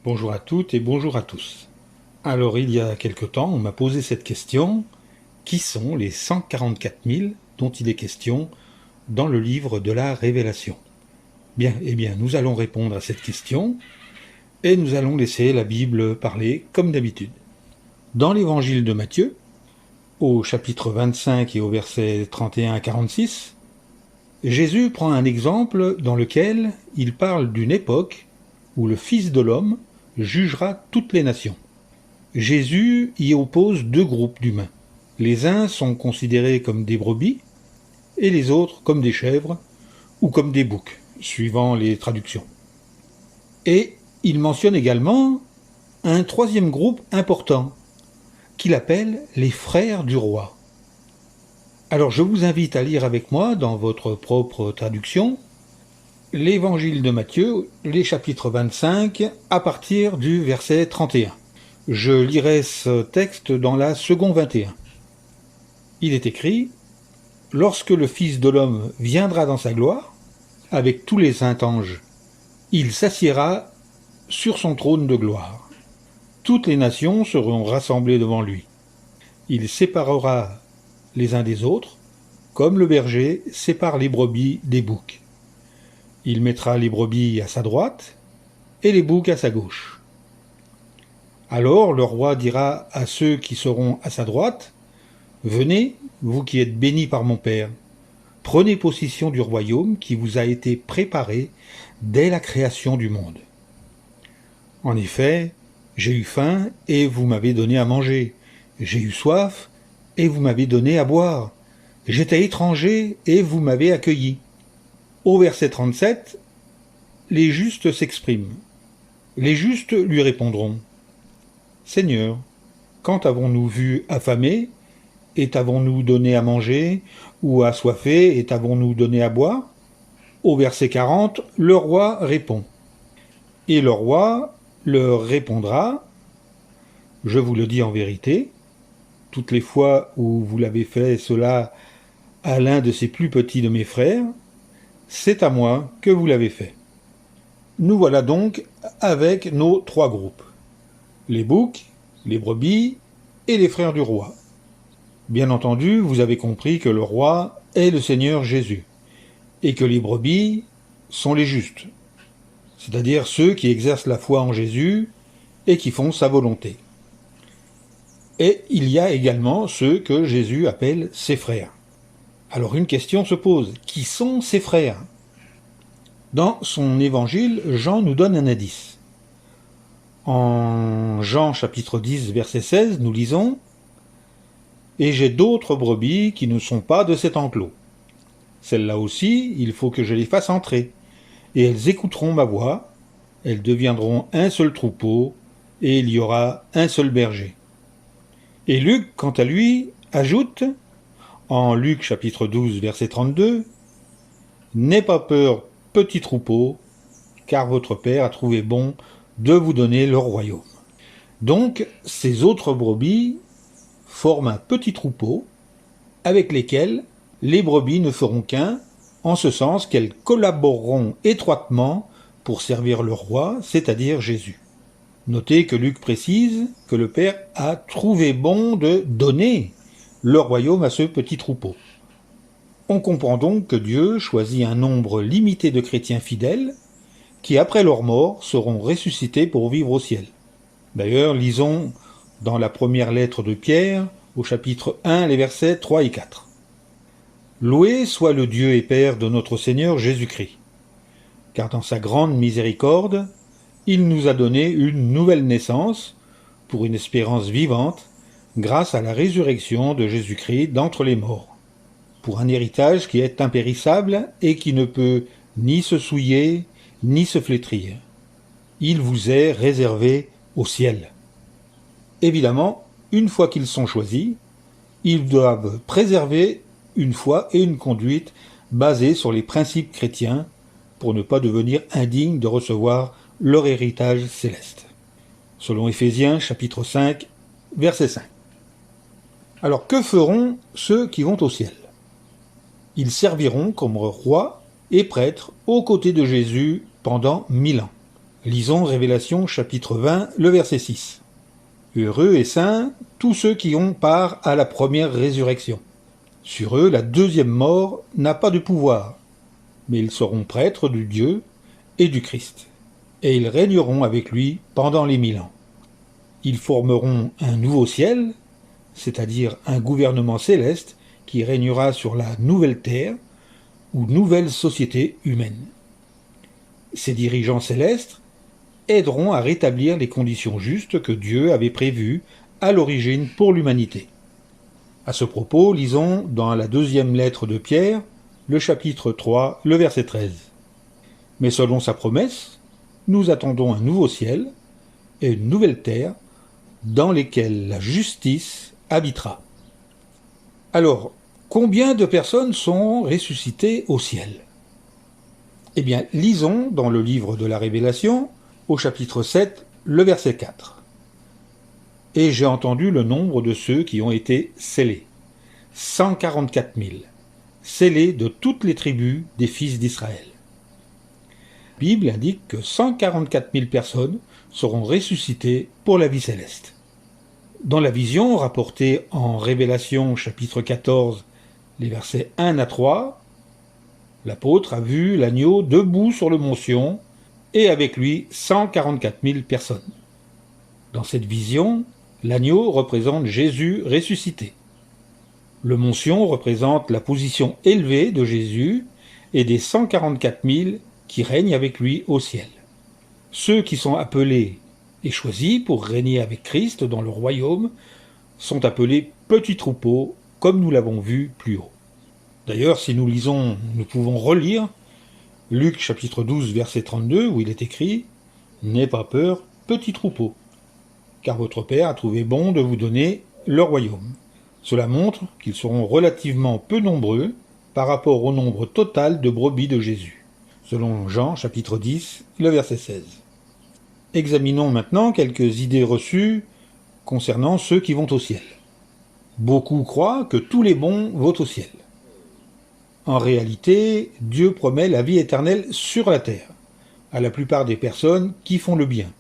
Bonjour à toutes et bonjour à tous. Alors il y a quelque temps, on m'a posé cette question, qui sont les 144 000 dont il est question dans le livre de la Révélation? Bien, nous allons répondre à cette question et nous allons laisser la Bible parler comme d'habitude. Dans l'évangile de Matthieu, au chapitre 25 et au verset 31 à 46, Jésus prend un exemple dans lequel il parle d'une époque où le Fils de l'homme jugera toutes les nations. Jésus y oppose deux groupes d'humains. Les uns sont considérés comme des brebis et les autres comme des chèvres ou comme des boucs, suivant les traductions. Et il mentionne également un troisième groupe important qu'il appelle les frères du roi. Alors je vous invite à lire avec moi dans votre propre traduction l'évangile de Matthieu, les chapitres 25, à partir du verset 31. Je lirai ce texte dans la seconde 21. Il est écrit « Lorsque le Fils de l'homme viendra dans sa gloire, avec tous les saints anges, il s'assiera sur son trône de gloire. Toutes les nations seront rassemblées devant lui. Il séparera les uns des autres, comme le berger sépare les brebis des boucs. Il mettra les brebis à sa droite et les boucs à sa gauche. Alors le roi dira à ceux qui seront à sa droite, « Venez, vous qui êtes bénis par mon Père, prenez possession du royaume qui vous a été préparé dès la création du monde. En effet, j'ai eu faim et vous m'avez donné à manger, j'ai eu soif et vous m'avez donné à boire, j'étais étranger et vous m'avez accueilli. » Au verset 37, les justes s'expriment. Les justes lui répondront, « Seigneur, quand avons-nous vu affamé, et t'avons-nous donné à manger, ou assoiffé, et t'avons-nous donné à boire ?» Au verset 40, le roi répond. Et le roi leur répondra, « Je vous le dis en vérité, toutes les fois où vous l'avez fait cela à l'un de ces plus petits de mes frères, c'est à moi que vous l'avez fait. » Nous voilà donc avec nos trois groupes. Les boucs, les brebis et les frères du roi. Bien entendu, vous avez compris que le roi est le Seigneur Jésus, et que les brebis sont les justes, c'est-à-dire ceux qui exercent la foi en Jésus et qui font sa volonté. Et il y a également ceux que Jésus appelle ses frères. Alors une question se pose, qui sont ses frères? Dans son évangile, Jean nous donne un indice. En Jean chapitre 10, verset 16, nous lisons « Et j'ai d'autres brebis qui ne sont pas de cet enclos. Celles-là aussi, il faut que je les fasse entrer, et elles écouteront ma voix, elles deviendront un seul troupeau, et il y aura un seul berger. » Et Luc, quant à lui, ajoute, en Luc chapitre 12, verset 32, « N'aie pas peur, petit troupeau, car votre Père a trouvé bon de vous donner le royaume. » Donc, ces autres brebis forment un petit troupeau avec lesquels les brebis ne feront qu'un, en ce sens qu'elles collaboreront étroitement pour servir le roi, c'est-à-dire Jésus. Notez que Luc précise que le Père a trouvé bon de donner le royaume à ce petit troupeau. On comprend donc que Dieu choisit un nombre limité de chrétiens fidèles qui, après leur mort, seront ressuscités pour vivre au ciel. D'ailleurs, lisons dans la première lettre de Pierre, au chapitre 1, les versets 3 et 4. « Loué soit le Dieu et Père de notre Seigneur Jésus-Christ, car dans sa grande miséricorde, il nous a donné une nouvelle naissance pour une espérance vivante grâce à la résurrection de Jésus-Christ d'entre les morts, pour un héritage qui est impérissable et qui ne peut ni se souiller, ni se flétrir. Il vous est réservé au ciel. » Évidemment, une fois qu'ils sont choisis, ils doivent préserver une foi et une conduite basées sur les principes chrétiens pour ne pas devenir indignes de recevoir leur héritage céleste. Selon Éphésiens chapitre 5, verset 5. Alors que feront ceux qui vont au ciel? Ils serviront comme rois et prêtres aux côtés de Jésus pendant 1000 ans. Lisons Révélation chapitre 20, le verset 6. Heureux et saints tous ceux qui ont part à la première résurrection. Sur eux, la deuxième mort n'a pas de pouvoir, mais ils seront prêtres du Dieu et du Christ, et ils régneront avec lui pendant les 1000 ans. Ils formeront un nouveau ciel, c'est-à-dire un gouvernement céleste qui régnera sur la nouvelle terre ou nouvelle société humaine. Ces dirigeants célestes aideront à rétablir les conditions justes que Dieu avait prévues à l'origine pour l'humanité. À ce propos, lisons dans la deuxième lettre de Pierre, le chapitre 3, le verset 13. Mais selon sa promesse, nous attendons un nouveau ciel et une nouvelle terre dans lesquelles la justice habitera. Alors, combien de personnes sont ressuscitées au ciel ? Eh bien, lisons dans le livre de la Révélation, au chapitre 7, le verset 4. Et j'ai entendu le nombre de ceux qui ont été scellés. 144 000, scellés de toutes les tribus des fils d'Israël. La Bible indique que 144 000 personnes seront ressuscitées pour la vie céleste. Dans la vision rapportée en Révélation chapitre 14, les versets 1 à 3, l'apôtre a vu l'agneau debout sur le mont Sion et avec lui 144 000 personnes. Dans cette vision, l'agneau représente Jésus ressuscité. Le mont Sion représente la position élevée de Jésus et des 144 000 qui règnent avec lui au ciel. Ceux qui sont appelés et choisis pour régner avec Christ dans le royaume sont appelés petits troupeaux, comme nous l'avons vu plus haut. D'ailleurs, si nous lisons, nous pouvons relire Luc chapitre 12, verset 32, où il est écrit « N'aie pas peur, petits troupeaux, car votre Père a trouvé bon de vous donner le royaume. » Cela montre qu'ils seront relativement peu nombreux par rapport au nombre total de brebis de Jésus, selon Jean chapitre 10, le verset 16. Examinons maintenant quelques idées reçues concernant ceux qui vont au ciel. Beaucoup croient que tous les bons vont au ciel. En réalité, Dieu promet la vie éternelle sur la terre, à la plupart des personnes qui font le bien.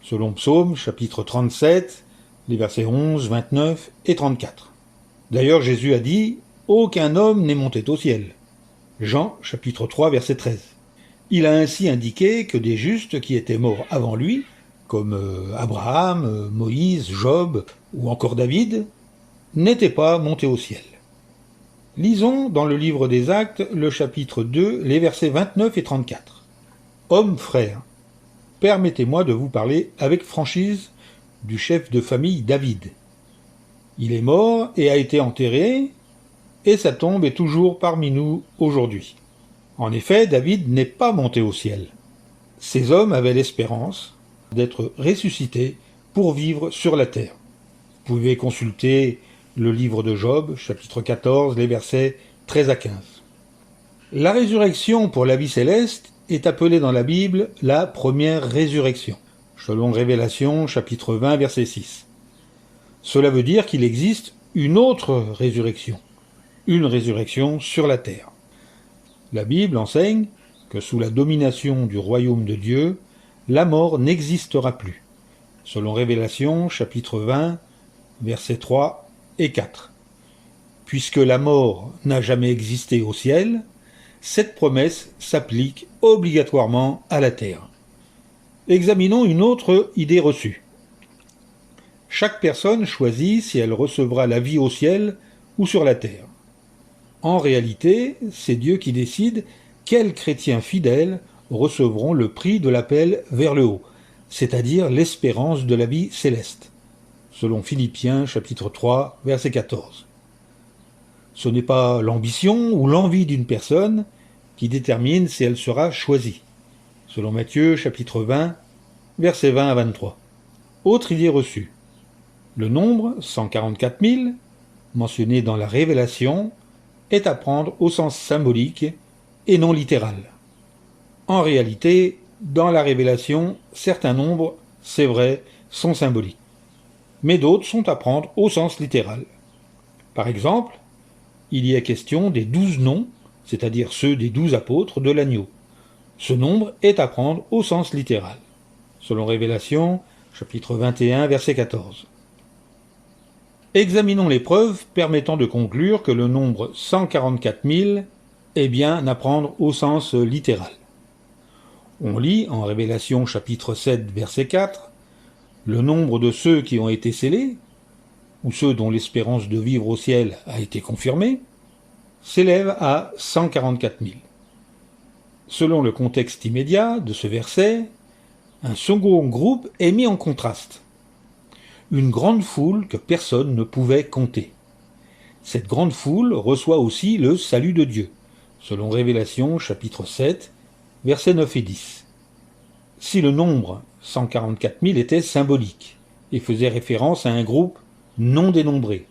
Selon Psaume chapitre 37, les versets 11, 29 et 34. D'ailleurs, Jésus a dit « Aucun homme n'est monté au ciel ». Jean chapitre 3, verset 13. Il a ainsi indiqué que des justes qui étaient morts avant lui, comme Abraham, Moïse, Job ou encore David, n'étaient pas montés au ciel. Lisons dans le livre des Actes, le chapitre 2, les versets 29 et 34. « Hommes frères, permettez-moi de vous parler avec franchise du chef de famille David. Il est mort et a été enterré, et sa tombe est toujours parmi nous aujourd'hui. En effet, David n'est pas monté au ciel. Ces hommes avaient l'espérance d'être ressuscités pour vivre sur la terre. » Vous pouvez consulter le livre de Job, chapitre 14, les versets 13 à 15. La résurrection pour la vie céleste est appelée dans la Bible la première résurrection, selon Révélation, chapitre 20, verset 6. Cela veut dire qu'il existe une autre résurrection, une résurrection sur la terre. La Bible enseigne que sous la domination du royaume de Dieu, la mort n'existera plus, selon Révélation, chapitre 20, versets 3 et 4. Puisque la mort n'a jamais existé au ciel, cette promesse s'applique obligatoirement à la terre. Examinons une autre idée reçue. Chaque personne choisit si elle recevra la vie au ciel ou sur la terre. En réalité, c'est Dieu qui décide quels chrétiens fidèles recevront le prix de l'appel vers le haut, c'est-à-dire l'espérance de la vie céleste, selon Philippiens chapitre 3, verset 14. Ce n'est pas l'ambition ou l'envie d'une personne qui détermine si elle sera choisie, selon Matthieu chapitre 20, versets 20 à 23. Autre idée reçue. Le nombre 144 000, mentionné dans la Révélation, est à prendre au sens symbolique et non littéral. En réalité, dans la Révélation, certains nombres, c'est vrai, sont symboliques, mais d'autres sont à prendre au sens littéral. Par exemple, il y est question des 12 noms, c'est-à-dire ceux des 12 apôtres de l'agneau. Ce nombre est à prendre au sens littéral, selon Révélation, chapitre 21, verset 14. Examinons les preuves permettant de conclure que le nombre 144 000 est bien à prendre au sens littéral. On lit en Révélation chapitre 7, verset 4, le nombre de ceux qui ont été scellés, ou ceux dont l'espérance de vivre au ciel a été confirmée, s'élève à 144 000. Selon le contexte immédiat de ce verset, un second groupe est mis en contraste. Une grande foule que personne ne pouvait compter. Cette grande foule reçoit aussi le salut de Dieu, selon Révélation chapitre 7, versets 9 et 10. Si le nombre 144 000 était symbolique et faisait référence à un groupe non dénombré,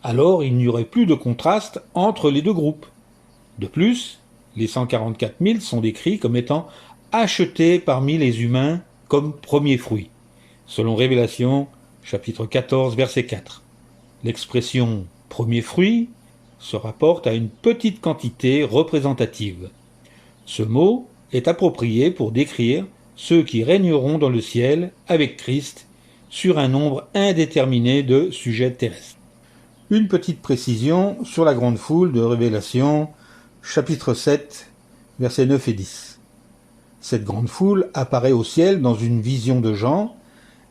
alors il n'y aurait plus de contraste entre les deux groupes. De plus, les 144 000 sont décrits comme étant achetés parmi les humains comme premiers fruits, selon Révélation chapitre 14, verset 4. L'expression « premier fruit » se rapporte à une petite quantité représentative. Ce mot est approprié pour décrire ceux qui régneront dans le ciel avec Christ sur un nombre indéterminé de sujets terrestres. Une petite précision sur la grande foule de Révélation, chapitre 7, versets 9 et 10. Cette grande foule apparaît au ciel dans une vision de Jean,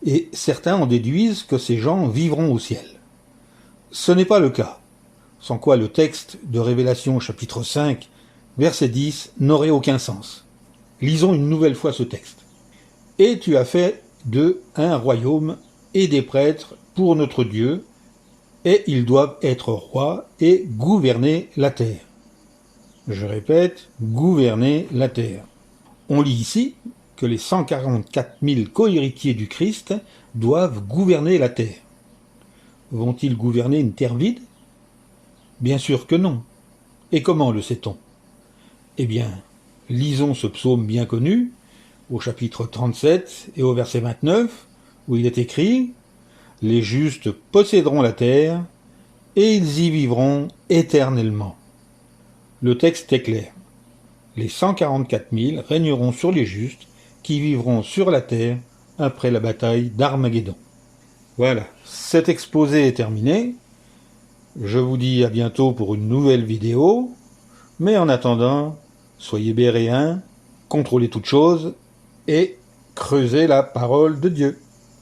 et certains en déduisent que ces gens vivront au ciel. Ce n'est pas le cas, sans quoi le texte de Révélation chapitre 5, verset 10 n'aurait aucun sens. Lisons une nouvelle fois ce texte. « Et tu as fait d'eux un royaume et des prêtres pour notre Dieu, et ils doivent être rois et gouverner la terre. » Je répète, gouverner la terre. On lit ici que les 144 000 cohéritiers du Christ doivent gouverner la terre. Vont-ils gouverner une terre vide? Bien sûr que non. Et comment le sait-on? Eh bien, lisons ce psaume bien connu, au chapitre 37 et au verset 29, où il est écrit « Les justes posséderont la terre, et ils y vivront éternellement. » Le texte est clair. Les 144 000 régneront sur les justes, qui vivront sur la terre après la bataille d'Armageddon. Voilà, cet exposé est terminé. Je vous dis à bientôt pour une nouvelle vidéo, mais en attendant, soyez béréens, contrôlez toutes choses et creusez la parole de Dieu.